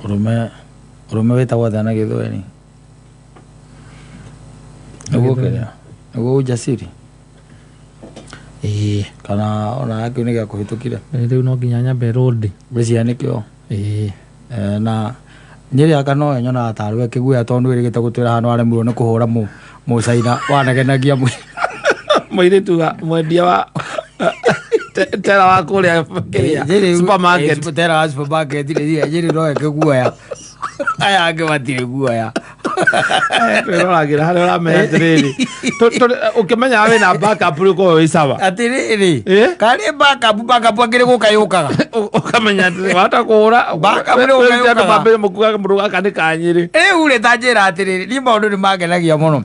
Urume wetagwo atĩa na Gĩthweri? Nĩguo kĩrĩa nĩguo ujasiri kana ona kĩu nĩ gĩa kũhĩtũkire rĩu no nginya nyambe road gĩcia nĩkĩo na nyĩrĩ aka no nyonaga tarĩ kĩguoya tondũ ĩrĩgĩte gũtwĩra hano aremirwo nĩ kũhũra mũcaina wanegenagia mũirĩtu mwendia wa tera wa kũrĩa supermarket tera wa supermarket nyĩrĩ no kĩguoya aya angĩ matirĩ guoya twĩroragira harĩa ũramenya atĩrĩrĩ ũkĩmenya wĩna backup ũrĩkorwo wĩ sawa atĩrĩrĩ karĩ backup angĩrĩ gũkayũkaga ũkamenya atĩrĩ wahota kũhũra backup nĩ gũkayũkaga mũkuaga mũndũ gaka nĩ kanyĩrĩ rĩu rĩ ta njĩra atĩrĩrĩ niĩ maũndũ nĩ mangenagia mũno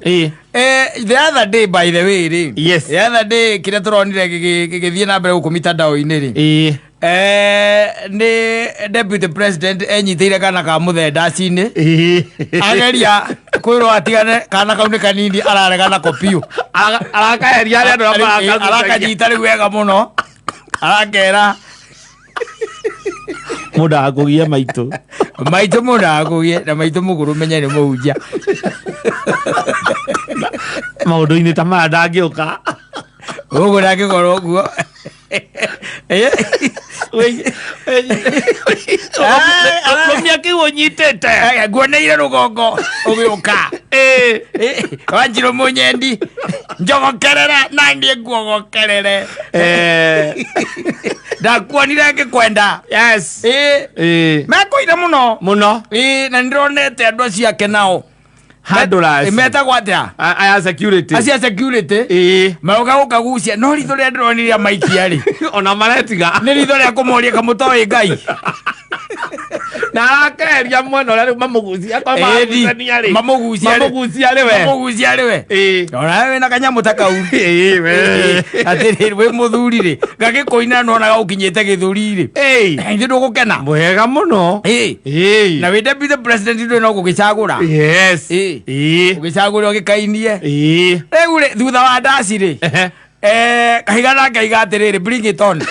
the other day by the way rĩ the other day kĩrĩa tũronire gĩgĩthiĩ na mbere gũkũ mitandao-inĩ rĩ ni deputy president enyitĩire kana ka mũthendaci-inĩ ageria kwĩrwo atigane kana kau nĩ kanini araregana kopiũ arakaheria arĩa andũ arakanyita rĩu wega mũno arakera mũndũ akũgia maitũ mũndũ akũgie na maitũ mũgũrũ menye nĩ mũhunjia maũndũ-inĩ ta maya ndangĩũka ũguo ndangĩkorwo ũguo akomia kiu nyitete nguoneire rugongo ugiuka Wanjiru Munyendi njogokerere na ndie nguogokerere ndakuonire ngikwenda yes mekoire muno na ndironete andu acio ake nao handlers metagwo atia aya security mauga gukagucia no ritho ria ndironire maikia ri ona maretiga ni ritho ria kumuria kamutoe ngai na akeria mwena ria mamugucia kwa mamugucia riwe ona wewe na kanyamu takau atiriri we muthuri ri ngagikoina no na ukinyete githuri ri ndi ndugukena mwega muno na we deputy president ndio no gugicagura yes ugicagura ugikainie riu ri thutha wa ndaci ri kahiga na ngaiga atiriri bring it on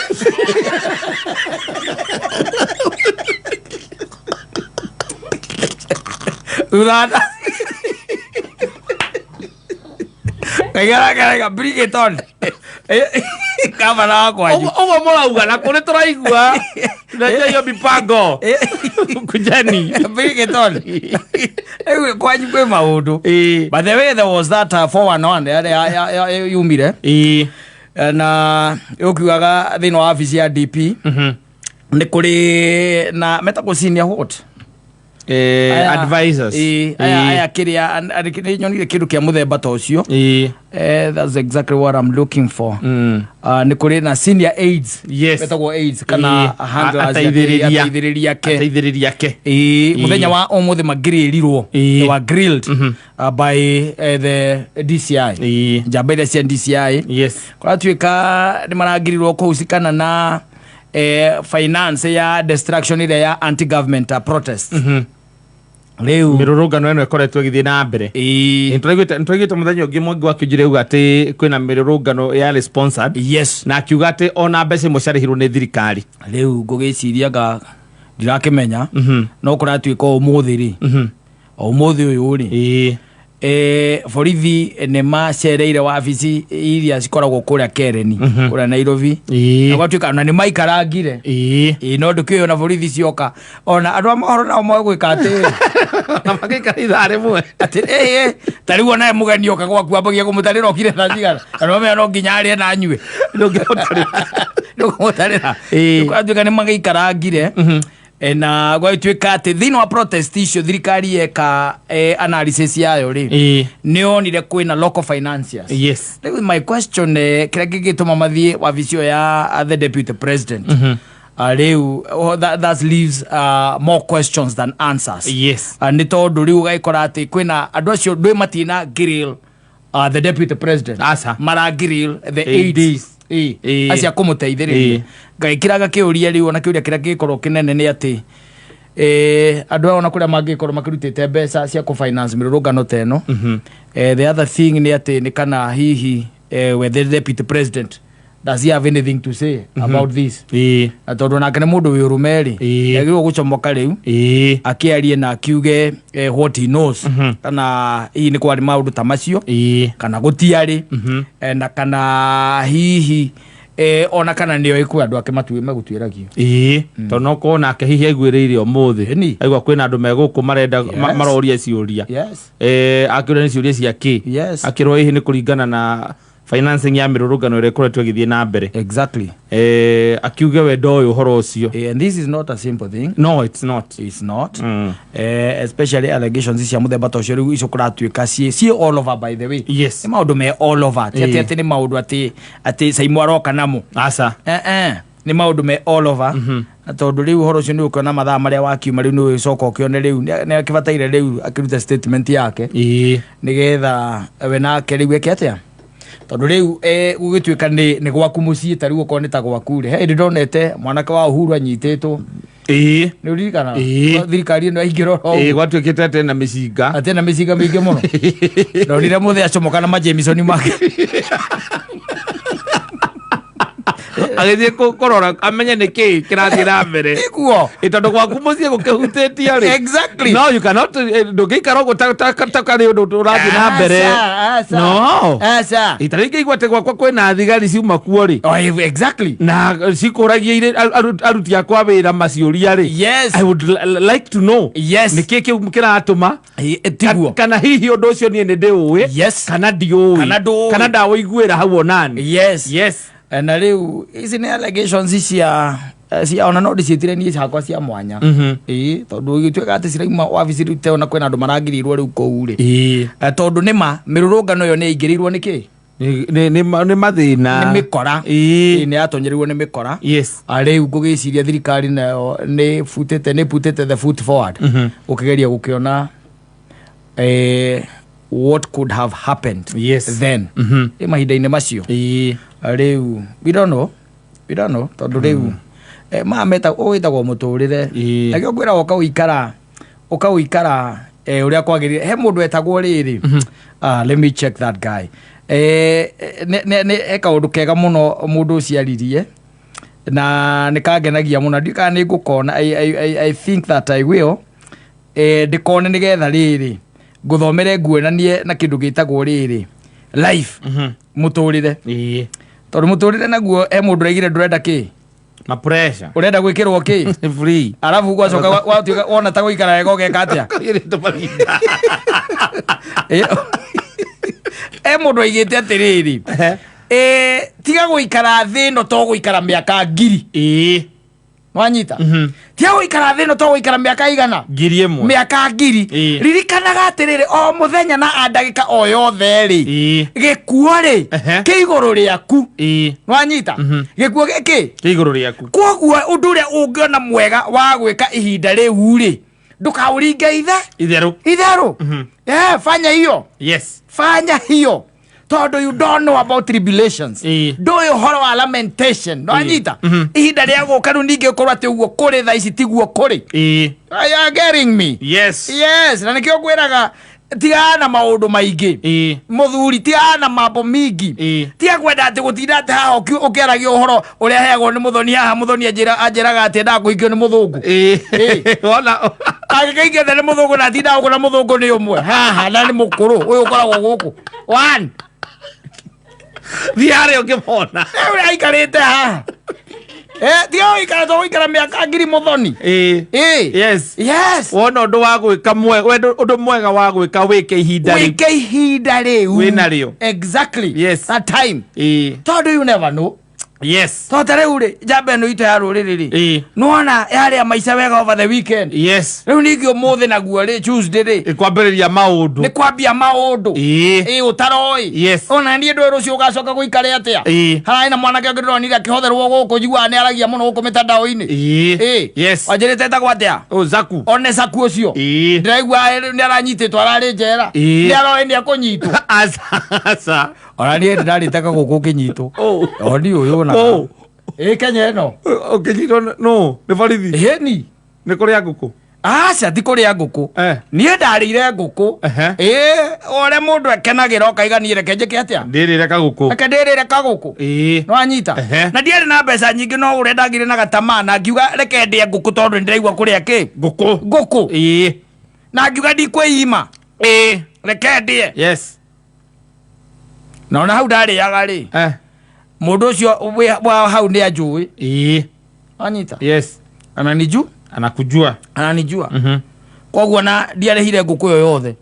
Urada kaga bring it on kama na kwanyu ogo morauga na kuri turaigua na yo mipango kujani bring it on kwanyu kwe maundu but the way there was that 411 yumire na ukiwaga thino wa office ya DP ni kuri na metako senior what advisors aya kiria nyonire kindu kia muthemba ta ucio that's exactly what I'm looking for ni kuri na senior aides betagwo aides kana ateithĩrĩria ke muthenya wa umuthi magiririrwo wa grilled by the DCI jambere cia DCI kwa tuika ni maragirirwo kuhusikana na finance ya destruction ile ya anti government protest leo mirurungano eno ikoretwo githii na mbere nituraigwite muthenya ungi mwangi wakijire uga ati kwina mirurungano ya sponsored na akiuga ati ona mbeca mucarihirwo ni thirikari leo ngugiciria ndirakimenya no kuratuika umuthi ri umuthi uyu ri borithi nĩ macereire wabici iria cikoragwo kũrĩa Kereni kũrĩa Nairobi na gwatuĩka na nĩ maikarangire no ndũkĩoyo na borithi cioka ona andũ amahoro nao magwĩka atĩ na magĩikara ithaa rĩmwe atĩ tarĩu ona mũgeni oka gwaku ambagia kũmũtarĩra okire thaa cigana kana mĩanya no nginya arĩe na anyue ndũkũmũtarĩra gwatuĩka nĩ magĩikarangire na gwatuĩka atĩ thĩinĩ wa protest icio thirikari eka analysis yayo ri nĩonire kwĩna local financiers my question kĩrĩa gĩgĩtũma mathiĩ wabici ya the deputy president rĩu that leaves more questions than answers nĩ tondũ rĩu ũgaikora atĩ kwĩna andũ acio ndwĩ matina grill the deputy president mara grill the aides acia kumuteithĩrĩria ngaikiraga kiuria riu ona kiuria kira gikorwo kinene ni ati andu ona kuria mangikorwo makirutite mbeca cia ku finance mirurungano teno the other thing ni ati ni kana hihi with the deputy president does he have anything to say about this? Tondu nake nĩ mũndũ wĩ ũrũmeri agĩrĩirwo gũcomoka rĩu akĩarie na akiuge what he knows kana hihi nĩ kwarĩ maũndũ ta macio kana gũtiarĩ na kana hihi ona kana nĩo ĩkũ andũ ake magũtuĩragio tondũ no korwo nake hihi aiguĩrĩire ũmũthĩ aigua kwĩna andũ megũkũ marenda maroria ciũria akĩũria nĩ ciũria ciake akĩrwo hihi nĩ kũringana na financing ya mĩrũrũngano ĩrĩa ĩkoretwo ĩgĩthiĩ na mbere. Exactly. Akiuge we ndoĩ ũhoro ũcio. And this is not a simple thing. No, it's not. It's not. Especially allegations cia mũthemba ta ũcio rĩu icio kũratuĩka ciĩ all over, by the way. Yes. Nĩ maũndũ me all over. Atĩ nĩ maũndũ atĩ Saimũ aroka namo. Aca. Nĩ maũndũ me all over. Tondũ rĩu ũhoro ũcio nĩ ũkĩona mathaa marĩa wakiuma rĩu nĩ ũgĩcoka ũkĩone rĩu nĩ akĩbataire rĩu akĩruta statement yake nĩgetha we nake rĩu eke atĩa tondu riu gugituika ni gwaku mucii ta riu ukoneta ta gwaku ri ndonete mwanake wa Uhuru anyititwo ni uririkana thirikari ino ingiro gwatuikite ate na micinga mingi muno ndonire muthe acomoka na Jameson make agithie korora amenye niki kirathie na mbere iguo itondu gwaku mucii gukihutĩtie ri exactly no you cannot ndũngĩikara gũtaka ri ũndũ ũrathie na mbere no itaringi igwate gwakwa kwĩna thigari ciuma kuo ri exactly na cikũragia aruti akwa wĩra maciũria ri I would like to know niki kĩratũma kana hihi ũndũ ũcio niĩ nĩ ndĩũĩ kana ndiũĩ kana ndawĩiguĩra hau onani na riu ici nĩ allegations cia ona no ndiciĩtire niĩ ciakwa cia mwanya tondu igĩtuĩka atĩ cirauma wabici rĩu teo na kwĩna andũ marangĩrĩirwo rĩu kũu rĩ tondu nĩma mĩrũrũngano ĩyo nĩ ĩingĩrĩirwo nĩkĩ nĩ mathĩna nĩ mĩkora nĩ yatonyereirwo nĩ mĩkora rĩu ngũgĩciria thirikari nayo nĩ putĩte the foot forward ũkĩgeria gũkĩona what could have happened then mahinda-inĩ macio rĩu we don't know tondu rĩu mameta ũgĩtagwo mũtũrĩre nakĩo ngwĩra ũkawĩikara ũrĩa kwagĩrĩire he mũndũ etagwo rĩrĩ let me check that guy nĩ kaũndũ kega mũno mũndũ ũciaririe na nĩ kangenagia mũno ndikana nĩ ngũkona I think that I will ndĩkone nĩgetha rĩrĩ ngũthomere nguonanie na kĩndũ gĩtagwo rĩrĩ life mũtũrĩre tondu mũtũrĩre naguo he mũndũ raigire ndũrenda kĩ ma pressure urenda gwĩkĩrwo kĩ free arabu gwacoka watuĩka wona ta gũikara wega ũgeka atĩa mũndũ aigĩte atĩrĩrĩ tiga gũikara thĩ ĩno to gũikara mĩaka ngiri wanyita tiga gũikara thĩ ĩno to gũikara mĩaka igana ngiri ĩmwe mĩaka ngiri ririkanaga atĩrĩrĩ o mũthenya na ndagĩka o yothe rĩ gĩkuo rĩ kĩ igũrũ rĩaku wanyita gĩkuo gĩkĩ kĩ igũrũ rĩaku koguo ũndũ ũrĩa ũngĩona mwega wa gwĩka ihinda rĩu rĩ ndũkaũringe itherũ fanya hiyo fanya hiyo tondu you don't know about tribulations ndũĩ ũhoro wa lamentation wanyita ihinda rĩa gũka rĩu ningĩ ũkorwo atĩ ũguo kũrĩ thaa ici tiguo kũrĩ you are getting me na nĩkĩo ngwĩraga tiga na maũndũ maingĩ mũthuri tiga na mambo mingi tiga kwenda atĩ gũtinda atĩ haha ũkĩaragia ũhoro ũrĩa heagwo nĩ mũthoni haha mũthoni anjĩraga atĩ ndakũhikio nĩ mũthũngũ agĩkaingĩ nĩ mũthũngũ na atinda gũkũ na mũthũngũ nĩ ũmwe haha na nĩ mũkũrũ ũyũ ũkoragwo gũkũ thiarĩ ũkĩmona ũrĩa aikarĩte haha tiga gũikara to gũikara mĩaka ngiri mũthoni wona ũndũ wa gwĩka ũndũ mwega wa gwĩka wĩke ihinda rĩu wĩnarĩo that time tondu you never know tota rĩu rĩ njamba ĩno itũ ya rũrĩrĩ rĩ nĩwona yarĩa maica wega over the weekend rĩu ningĩ ũmũthĩ naguo rĩ Tuesday rĩ nĩ kwambia maũndũ ũtaroĩ ona niĩ ndũĩ rũciũ ũgacoka gũikare atĩa hararĩ na mwanake ũngĩ ndĩronire akĩhotherwo gũkũ njiguaga nĩ aragia mũno gũkũ mĩtandao-inĩ wanjĩrĩte etagwo atĩa one Zaku ũcio ndĩraigua nĩ aranyitĩtwo ararĩ njera nĩ aroĩ nĩ ekũnyitwo ona niĩ ndarĩteka gũkũ ũkĩnyitwo oni ũyũ na Kenya ĩno ũkĩnyitwo nĩ borithi heni nĩ kũrĩa ngũkũ aca ti kuria nguku nie ndarire nguku ore mundu akenagira okaiganire reke njike atia ndirire kaguku reke ndirire kaguku no anyita na ndiari na mbeca nyingi no urendagire na gatamana ngiuga reke ndie nguku tondu ndiraigua kuria ki nguku na ngiuga ndikweima reke ndie yes na ona hau ndariaga ri mundu ucio wa hau ni anjui anyita yes anakujua koguo na ndiarehire nguku yo yothe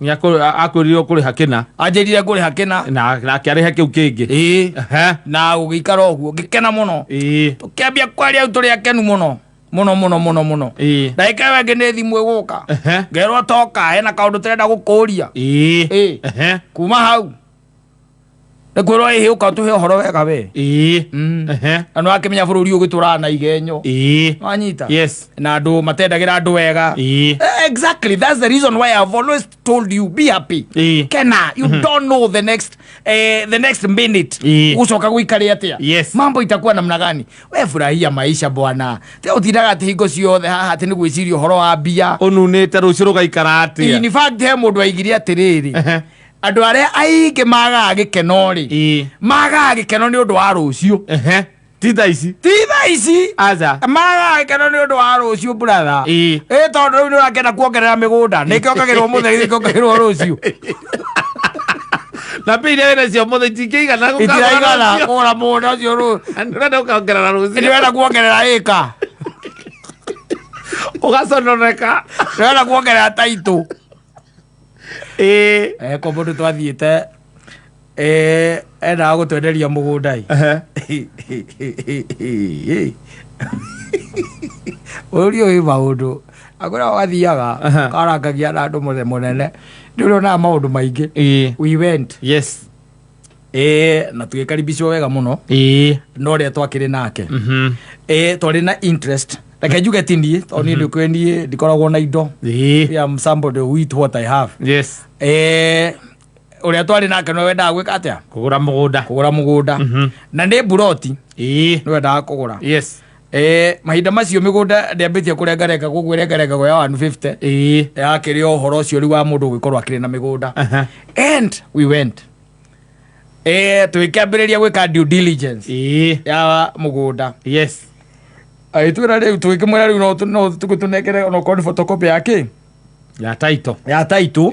ni akwirire kuri hakina anjirire kuri hakina na akiarehe kiu kingi na ugikara oguo ngikena muno tukiambia kwaria au turi akenu muno ndaika wenge ni thimu iguka ngerwo toka hena kaundu turenda gukuria kuma hau Kwero ehe ukatuhe horo wega we anu akimenya bururi ugitura na igenyo anyita yes na andu matendagira andu wega exactly that's the reason why I've always told you be happy kena you don't know the next minute ucoka guikari atia mambo itakuwa namna gani we furahia maisha bwana te utiraga ati hingo ciothe haha ati ni gwiciria horo wa bia ununite rucuru gaikara atia in fact he mundu aigiri atiriri andu aria aingi magaga gikeno ri magaga gikeno ni undu wa rucio ti thaici aza magaga gikeno ni undu wa rucio brother tondu riu ni urakenda kuongerera migunda nikio kagirwo mutheri nikio kagirwo rucio na pili wena cio mutheri tikiigana gukagana kura munda ucio ru ndurenda kuongerera rucio ndurenda kuongerera ika ugaconoreka ndurenda kuongerera taitu ko mundu twathiite enda gutwenderia mugunda uri oi maundu akora wathiaga karangagia na andu munene ndurona maundu maingi we went yes na tugikaribicwo wega muno no ria twakiri nake twari na interest like you get in the only the kwendi dikoragwo na indo I'm somebody with what I have yes uria twari nake no wenda gwika atia kugura mugunda na ndi buroti no wenda kugura yes mahinda macio migunda ndiambitie kurengareka kugwirengareka go ya 150 ya kiri ohoro cio ri wa mundu gwikorwa kiri na migunda and we went tuikambiriria gwika due diligence ya mugunda yes aitwira riu twikimwira riu no tugutunekere no kodi photocopy yake ya title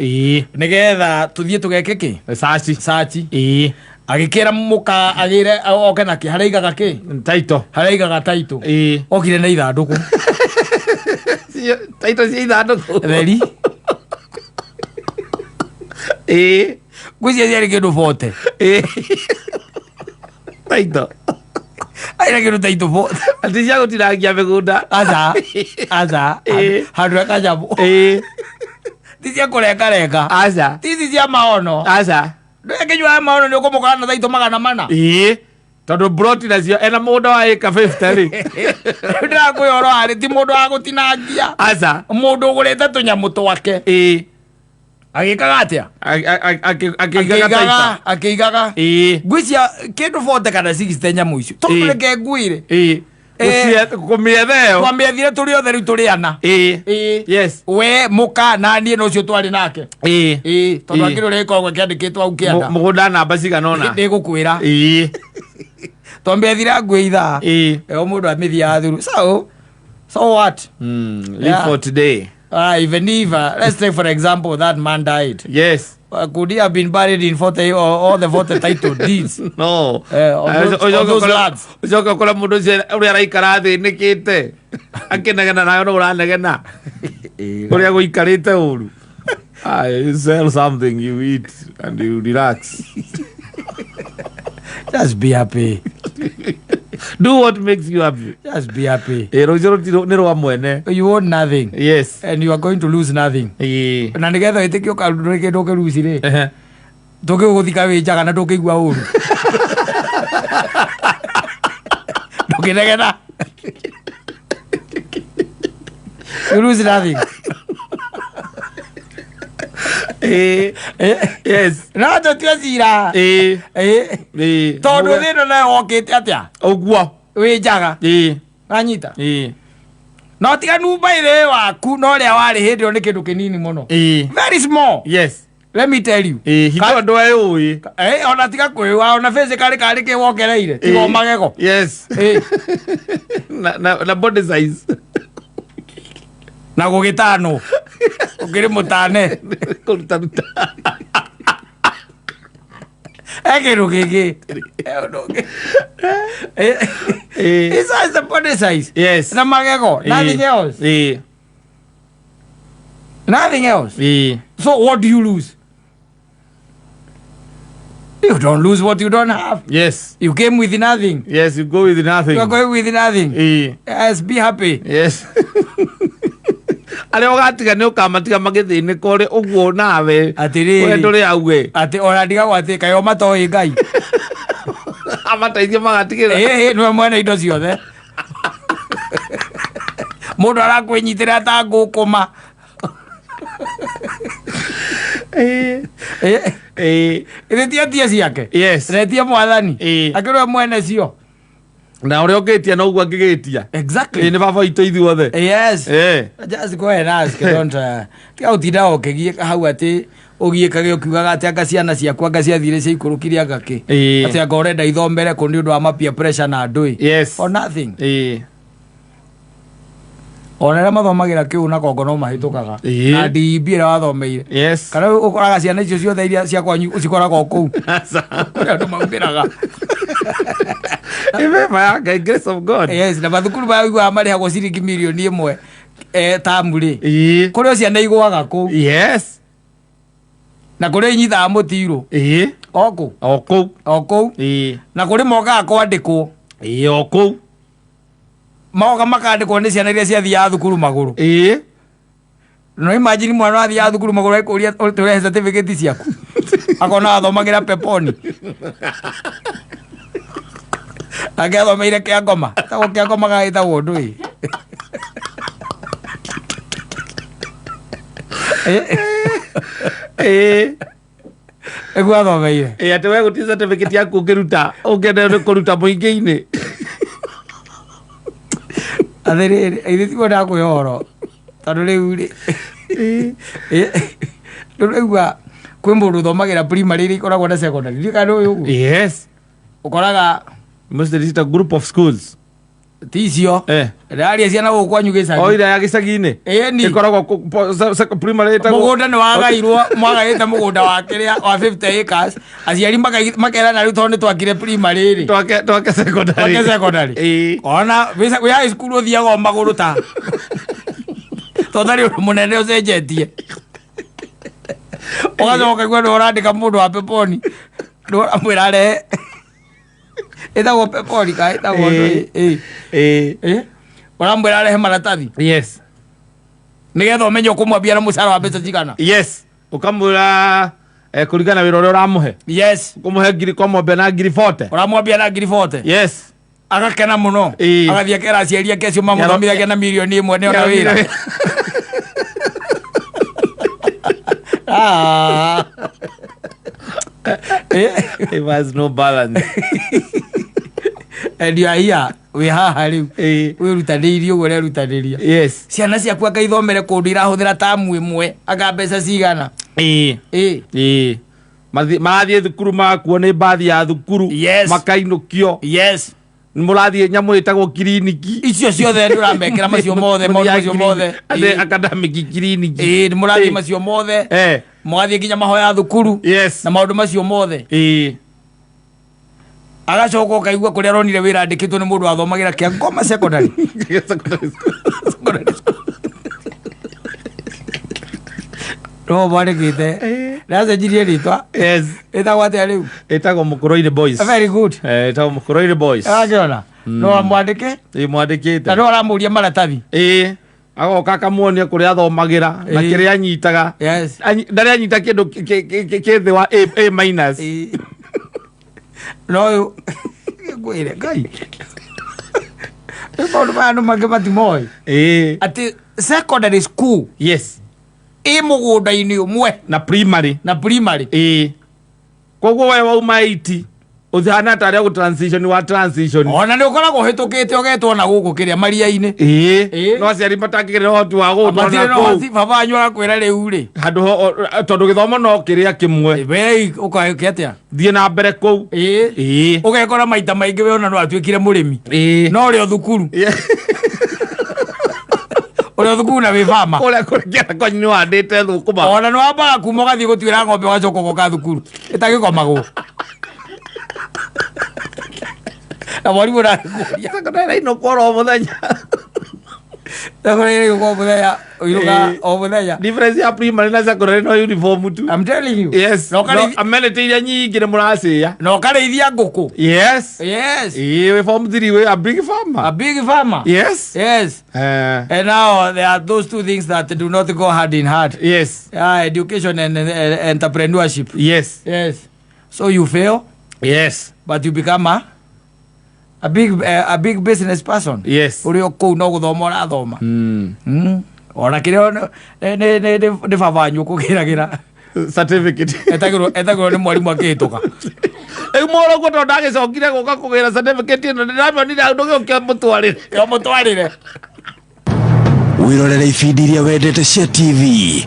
nigetha tuthie tugeke ki search agikira muka agire oke naki haraigaga ki title okire na ithanduku title si ithanduku theri gwiciria ri kindu bote title aira kiru taito bo ati cia gutirangia migunda aza handu akajabu ti cia kurengarenga ti cia maono ndekenywa maono ni ukumukana na taito magana mana tondu broti nacio ena mundu wa ika 50 ri ndirakwiyoro ari ti mundu wa gutinangia mundu ugurite tunyamu twake agikaga atia akigaga ngwicia kindu bote kana 60 nyamu icio tondu reke ngwire kumietheo twamiethire turi othe riu turi ana yes we muka na nie no cio twari nake tondu akiru rikoragwo kiandikitwo au kianda mugunda namba ciganona ndigukwira twamiethire ngwitha o mundu amithia thuru so what live for today. Even if, let's take for example, that man died. Yes. Could he have been buried in 40 or all the 40 title deeds? No. Those lads. Ojoka kola mundu uri araikara thi nikite. Akenagana nayo no uranegena. Uri aguikarite uru. You sell something, you eat and you relax. Just be happy. Do what makes you happy. Just be happy. You want nothing. Yes. And you are going to lose nothing. Na nigetha itikio kalureke doke lose ri. Doke guthika winjaga na doke igua uru. Doke negena. You lose nothing. Yes. Na tutia zira. Todo thino na okite atia. Oguo. Winjaga. Anyita. no tiga numba ile waku no ria wari hindi oni kindu kinini muno very small. Yes, let me tell you. Hito ndo ayui. Ona tiga kwiwa ona physically kari ke wongereire tigo magego. Yes. Na body size. Na gugitano. Ukiri mutane. Kuruta. Ekiru gigi. It's size the body size. Yes. Na magego. Nothing else. Nothing else. So what do you lose? You don't lose what you don't have. Yes. You came with nothing. Yes, you go with nothing. You are going with nothing. Yes, be happy. Yes. Ale ogatiga ne ukamatiga magithine kore uguo nawe. Atiri. We nduri auge. Ati ora ndiga gwate kayo matoi ngai. Amataithia magatigira. No mwene indo ciothe. Mundu arakwinyitira ta ngukuma. Ire tia ciake. Yes. Retia mwathani. Akirwa mwene cio. Na ore ogetia no gwa gigetia. Exactly. Ni baba ito ithuothe. Yes. Just go and ask. Don't tia utinda okegie hau ati ugiekage ukiugaga ati anga ciana ciakwa anga ciathire cia ikurukiria agaki. Ati anga urenda ithombere ku ni undu wa mapia pressure na ndui. Yes. Or nothing. Onera mathomagira kiu na kongo no mahitukaga na ndimbira wathomeire. Yes. Kana ukoraga ciana icio ciothe iria cia kwanyu ucikoragwo kuu andu maumiraga by grace of God. Yes, na mathukuru baigua marihagwo ciringi milioni 1 tamuri kuri ciana igwaga kuu. Yes. Na kuri inyithaga mutiro oku na kuri mokaga kwandikwo oku maoga makandikwo ni ciana iria ciathiaga thukuru maguru. No imagine mwana athiaga thukuru maguru ikuria turehe certificate ciaku akona athomagira peponi agathomeire kia ngoma tago kia ngoma gaitagwo ndui. Egwa athomeire ati we guti certificate yaku ngiruta ungende kuruta muingi-ini. Athere aithi wona kuyoro tondu riu ri ndurigwa kwi mundu thomagira primary ri koragwo na secondary ri kana uyu. Yes. Ukoraga most of the group of schools ticio rari ciana guku kwanyu gicagi oira ya gicagi-ini ikoragwo primary ta mugunda ni wagairwo mwagaite mugunda wa kiria wa 50 acres aciari makera na riu tondu twakire primary ri twake secondary ona we high school uthiaga maguru ta tondari munene ucenjetie ugacoka gwe urandika mundu wa peponi ndwamwira arehe itagwo peponi ka itagwo uramwira arehe maratathi. Yes. Nigetha umenye ukumwambia na mucara wa mbeca cigana. Yes. Ukamwira kuringana wira uria uramuhe. Yes. Ukumwhe ngiri kwamwambia na ngiri 40. Uramwambia na ngiri 40. Yes. Agakena muno agathia kera aciari ake acio mamuthomithagia na milioni 1 ni ona wira. It was no balance. And you are here we haha riu wirutanirie uguo rerutaniria. Yes. Ciana ciaku anga ithomere kundu irahuthira tamu imwe anga mbeca cigana. Marathie thukuru makuo ni mbathi ya thukuru makainukio. Yes. Murathie nyamu itagwo kiriniki icio ciothe nduramekera macio mothe macio mothe academic kiriniki murathie macio mothe mwathie nginya mahoya thukuru na maundu macio mothe agacoka ukaigua kuria aronire wira andikitwo ni mundu athomagira kia ngoma secondary. No barigite nacenjirie ritwa itagwo atia riu itagwo Mukuroire Boys. Very good. Itagwo Mukuroire Boys. Akiona no mwandike mwandikite na no aramuria maratathi agoka akamuonia kuria athomagira na kiria anyitaga ndari anyita kindu kithi wa A minus no gwire ngai maundu maya no mange matimoi ati secondary school. Yes. Mugunda-ini umwe na primary koguo we wauma 80 uthana taria ku transition wa transition ona ni ukora go hitukite ogetwo na guku kiria maria-ini no aciari matakigire hotu wa gutwara na ko baba anyu akwira riu ri handu tondu githomo no kiria kimwe we ukake atia thie na mbere ku ugekora maita maingi we ona no atuikire murimi no ri thukuru uri thukuru na wifama uri kurikia kwanyu wandite thukuma ona no ambaga kuma gathie gutwira ng'ombe wacoka goka thukuru itagikomagwo na mwalimu na sekondari ino kworo muthenya sekondari ino muthenya uiruga o muthenya difference ya primary na sekondari no uniform tu. I'm telling you. Yes. No amenete iria nyingi ne muracia no kareithia nguku. Yes. We form 3 we a big farmer. Yes. And now there are those two things that do not go hand in hand. Yes. Education and entrepreneurship. Yes. So you fail. Yes. But you become a big business person. Yes. Uri oku no guthoma urathoma. Ona kirio ne baba nyu kugiragira certificate. Etagiro ni mwalimu akihituka. Moro ko to ndage cokire guka kugira certificate no ndamya ni ndoge ukia mutwarire. Mutwarire. Wirorere ibindi iria wendete cia TV.